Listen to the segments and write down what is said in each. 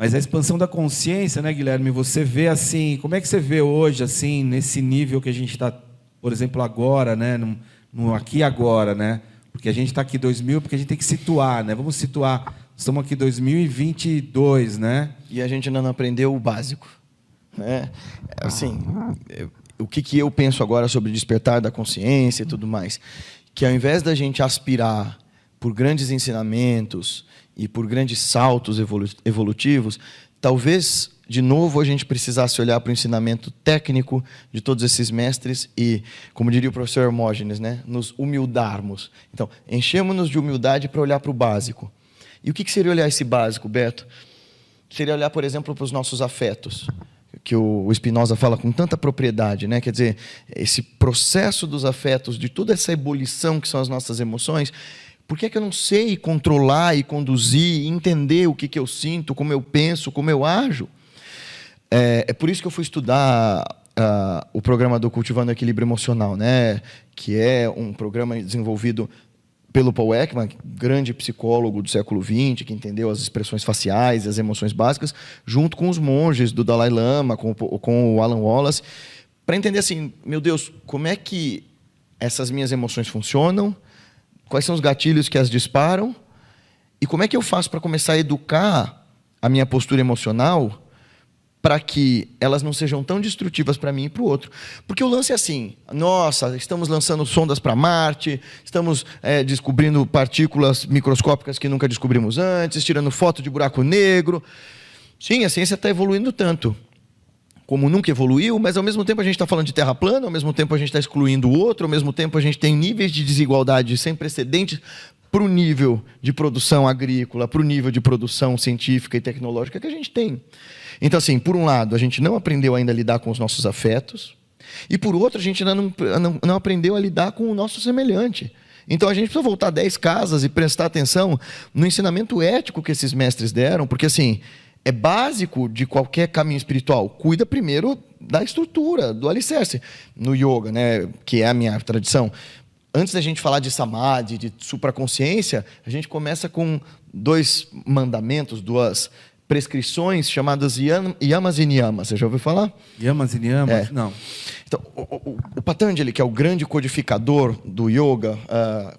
Mas a expansão da consciência, né, Guilherme? Você vê assim, como é que você vê hoje, assim, nesse nível que a gente está, por exemplo, agora, né, no aqui e agora, né? Porque a gente está aqui 2000, porque a gente tem que situar, né? Vamos situar. Estamos aqui em 2022, né? E a gente ainda não aprendeu o básico, né? Assim, o que eu penso agora sobre despertar da consciência e tudo mais, que ao invés da gente aspirar por grandes ensinamentos e por grandes saltos evolutivos, talvez, de novo, a gente precisasse olhar para o ensinamento técnico de todos esses mestres e, como diria o professor Hermógenes, né, nos humildarmos. Então, enchemos-nos de humildade para olhar para o básico. E o que seria olhar esse básico, Beto? Seria olhar, por exemplo, para os nossos afetos, que o Spinoza fala com tanta propriedade, né? Quer dizer, esse processo dos afetos, de toda essa ebulição que são as nossas emoções, por que é que eu não sei controlar e conduzir, entender o que eu sinto, como eu penso, como eu ajo? É por isso que eu fui estudar o programa do Cultivando o Equilíbrio Emocional, né? Que é um programa desenvolvido pelo Paul Ekman, grande psicólogo do século XX, que entendeu as expressões faciais e as emoções básicas, junto com os monges do Dalai Lama, com o Alan Wallace, para entender assim, meu Deus, como é que essas minhas emoções funcionam, quais são os gatilhos que as disparam, e como é que eu faço para começar a educar a minha postura emocional para que elas não sejam tão destrutivas para mim e para o outro. Porque o lance é assim, nossa, estamos lançando sondas para Marte, estamos descobrindo partículas microscópicas que nunca descobrimos antes, tirando foto de buraco negro. Sim, a ciência está evoluindo tanto, como nunca evoluiu, mas ao mesmo tempo a gente está falando de terra plana, ao mesmo tempo a gente está excluindo o outro, ao mesmo tempo a gente tem níveis de desigualdade sem precedentes para o nível de produção agrícola, para o nível de produção científica e tecnológica que a gente tem. Então, assim, por um lado, a gente não aprendeu ainda a lidar com os nossos afetos, e por outro, a gente ainda não aprendeu a lidar com o nosso semelhante. Então, a gente precisa voltar 10 casas e prestar atenção no ensinamento ético que esses mestres deram, porque, assim, é básico de qualquer caminho espiritual. Cuida primeiro da estrutura, do alicerce. No yoga, né, que é a minha tradição, antes da gente falar de samadhi, de supraconsciência, a gente começa com 2 mandamentos, 2 prescrições chamadas yamas e niyamas. Você já ouviu falar? Yamas e niyamas? Não. Então, o Patanjali, que é o grande codificador do yoga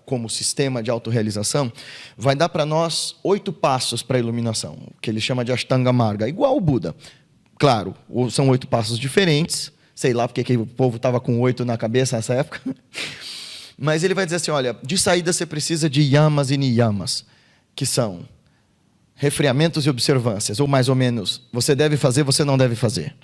como sistema de autorrealização, vai dar para nós 8 passos para a iluminação, que ele chama de Ashtanga Marga, igual o Buda. Claro, são 8 passos diferentes, sei lá porque que o povo estava com 8 na cabeça nessa época, mas ele vai dizer assim, olha, de saída você precisa de yamas e niyamas, que são refreamentos e observâncias, ou mais ou menos, você deve fazer, você não deve fazer.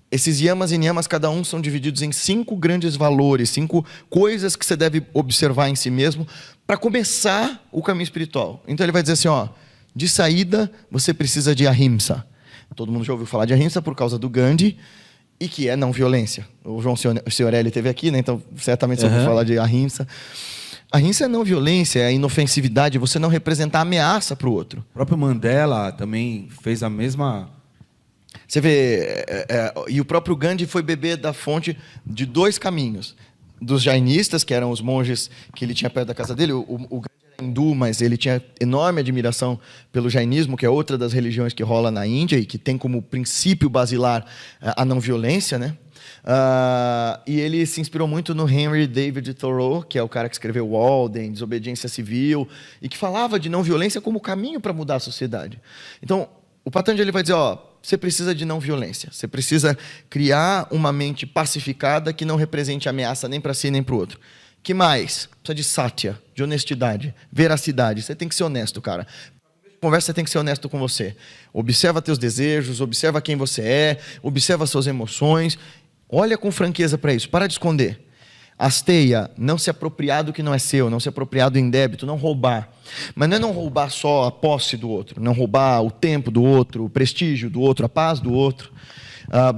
Esses yamas e niyamas, cada um são divididos em 5 grandes valores, 5 coisas que você deve observar em si mesmo para começar o caminho espiritual. Então ele vai dizer assim, ó, de saída você precisa de ahimsa. Todo mundo já ouviu falar de ahimsa por causa do Gandhi, e que é não violência. O João Ciorelli esteve aqui, né? Então certamente você ouviu falar de ahimsa. A ahimsa é não violência, é a inofensividade, você não representar ameaça para o outro. O próprio Mandela também fez a mesma... Você vê, e o próprio Gandhi foi beber da fonte de 2 caminhos. Dos jainistas, que eram os monges que ele tinha perto da casa dele. O Gandhi era hindu, mas ele tinha enorme admiração pelo jainismo, que é outra das religiões que rola na Índia e que tem como princípio basilar a não violência, né? E ele se inspirou muito no Henry David Thoreau, que é o cara que escreveu Walden, Desobediência Civil, e que falava de não violência como caminho para mudar a sociedade. Então, o Patanjali vai dizer, ó, você precisa de não violência, você precisa criar uma mente pacificada que não represente ameaça nem para si nem para o outro. Que mais? Precisa de satya, de honestidade, veracidade. Você tem que ser honesto, cara. Conversa, você tem que ser honesto com você. Observa teus desejos, observa quem você é, observa suas emoções. Olha com franqueza para isso, para de esconder. Asteia, não se apropriar do que não é seu, não se apropriar do indébito, não roubar. Mas não é não roubar só a posse do outro, não roubar o tempo do outro, o prestígio do outro, a paz do outro.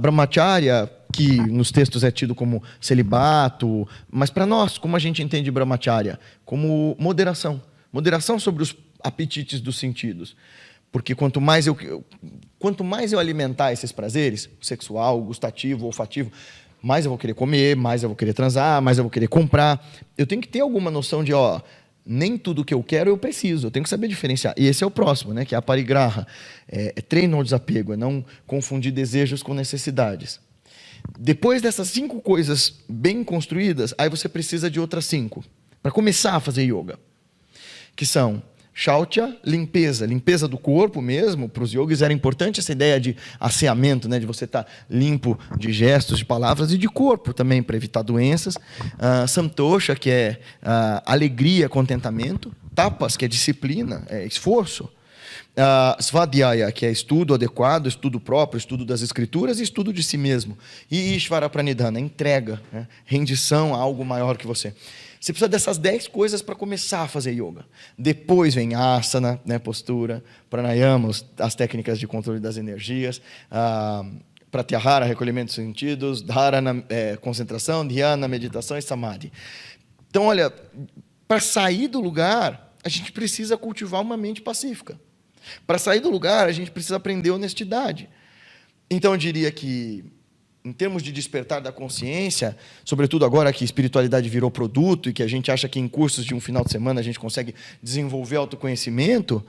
Brahmacharya, que nos textos é tido como celibato, mas para nós, como a gente entende Brahmacharya? Como moderação. Moderação sobre os apetites dos sentidos. Porque quanto mais eu alimentar esses prazeres, sexual, gustativo, olfativo, mais eu vou querer comer, mais eu vou querer transar, mais eu vou querer comprar. Eu tenho que ter alguma noção de, ó, nem tudo que eu quero eu preciso, eu tenho que saber diferenciar. E esse é o próximo, né? Que é a parigraha. É treino ao desapego, é não confundir desejos com necessidades. Depois dessas 5 coisas bem construídas, aí você precisa de outras 5 para começar a fazer yoga, que são Shautya, limpeza do corpo mesmo. Para os yogis era importante essa ideia de asseamento, né? De você estar limpo de gestos, de palavras e de corpo também, para evitar doenças. Santosha, que é alegria, contentamento. Tapas, que é disciplina, é esforço. Svadhyaya, que é estudo adequado, estudo próprio, estudo das escrituras e estudo de si mesmo. E Ishvara Pranidhana, entrega, né? Rendição a algo maior que você. Você precisa dessas 10 coisas para começar a fazer yoga. Depois vem asana, né, postura, pranayama, as técnicas de controle das energias, pratyahara, recolhimento dos sentidos, dharana, concentração, dhyana, meditação e samadhi. Então, olha, para sair do lugar, a gente precisa cultivar uma mente pacífica. Para sair do lugar, a gente precisa aprender honestidade. Então, eu diria que, em termos de despertar da consciência, sobretudo agora que espiritualidade virou produto e que a gente acha que em cursos de um final de semana a gente consegue desenvolver autoconhecimento,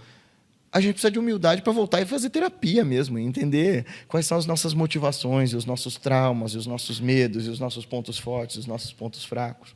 a gente precisa de humildade para voltar e fazer terapia mesmo, e entender quais são as nossas motivações, e os nossos traumas, e os nossos medos, e os nossos pontos fortes, e os nossos pontos fracos.